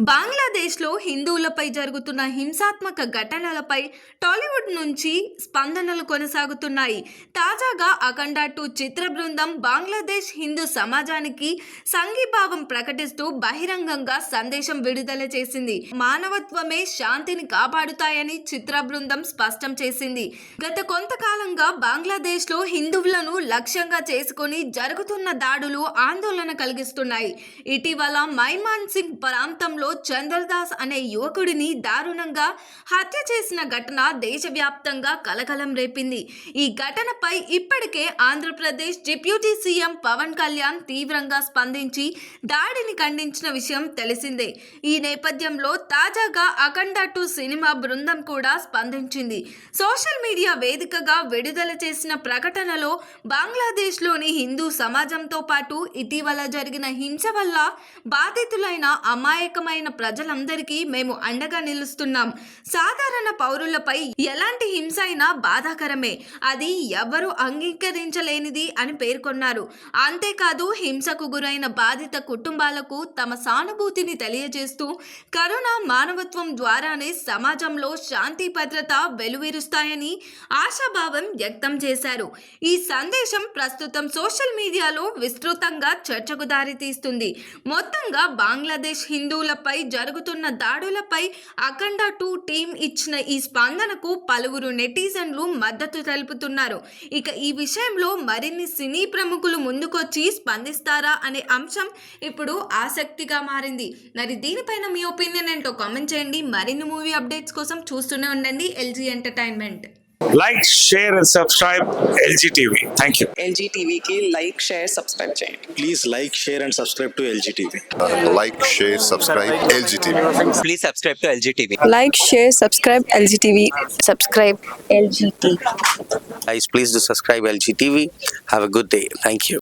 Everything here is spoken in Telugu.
బంగ్లాదేశ్లో హిందువులపై జరుగుతున్న హింసాత్మక ఘటనలపై టాలీవుడ్ నుంచి స్పందనలు కొనసాగుతున్నాయి. తాజాగా అఖండ 2 చిత్ర బృందం బంగ్లాదేశ్ హిందూ సమాజానికి సంఘీభావం ప్రకటిస్తూ బహిరంగంగా సందేశం విడుదల చేసింది. మానవత్వమే శాంతిని కాపాడుతాయని చిత్ర బృందం స్పష్టం చేసింది. గత కొంతకాలంగా బంగ్లాదేశ్లో హిందువులను లక్ష్యంగా చేసుకుని జరుగుతున్న దాడులు ఆందోళన కలిగిస్తున్నాయి. ఇటీవల మైమాన్ సింగ్ ప్రాంతంలో చంద్రదాస్ అనే యువకుడిని దారుణంగా హత్య చేసిన ఘటన దేశవ్యాప్తంగా కలకలం రేపింది. ఈ ఘటనపై ఇప్పటికే ఆంధ్రప్రదేశ్ డిప్యూటీ సీఎం పవన్ కళ్యాణ్ తీవ్రంగా స్పందించి దాడిని ఖండించిన విషయం తెలిసిందే. ఈ నేపథ్యంలో తాజాగా అఖండ 2 సినిమా బృందం కూడా స్పందించింది. సోషల్ మీడియా వేదికగా విడుదల చేసిన ప్రకటనలో బంగ్లాదేశ్లోని హిందూ సమాజంతో పాటు ఇటీవల జరిగిన హింస వల్ల బాధితులైన అమాయకమైన ప్రజలందరికీ మేము అండగా నిలుస్తున్నాం. సాధారణ పౌరులపై ఎలాంటి హింస అయినా బాధాకరమే, అది ఎవరు అంగీకరించలేనిది అని పేర్కొన్నారు. అంతేకాదు హింసకు గురైన బాధిత కుటుంబాలకు తమ సానుభూతిని తెలియజేస్తూ కరుణ మానవత్వం ద్వారానే సమాజంలో శాంతి భద్రత వెలువరుస్తాయని ఆశాభావం వ్యక్తం చేశారు. ఈ సందేశం ప్రస్తుతం సోషల్ మీడియాలో విస్తృతంగా చర్చకు దారితీస్తుంది. మొత్తంగా బంగ్లాదేశ్ హిందువులపై జరుగుతున్న దాడులపై అఖండ 2 టీం ఇచ్చిన ఈ స్పందనకు పలువురు నెటిజన్లు మద్దతు తెలుపుతున్నారు. ఇక ఈ విషయంలో మరిన్ని సినీ ప్రముఖులు ముందుకొచ్చి స్పందిస్తారా అనే అంశం ఇప్పుడు ఆసక్తిగా మారింది. మరి దీనిపైన మీ ఒపీనియన్ ఏంటో కామెంట్ చేయండి. మరిన్ని మూవీ అప్డేట్స్ కోసం చూస్తూనే ఉండండి LG entertainment. Like, share and subscribe LG TV. Thank you. LG TV की like, share, subscribe చేయండి. Please like, share and subscribe to LG TV. Like, share, subscribe LG TV. Please subscribe to LG TV. Like, share, subscribe LG TV. Subscribe LG TV. Guys, please do subscribe LG TV. Have a good day. Thank you.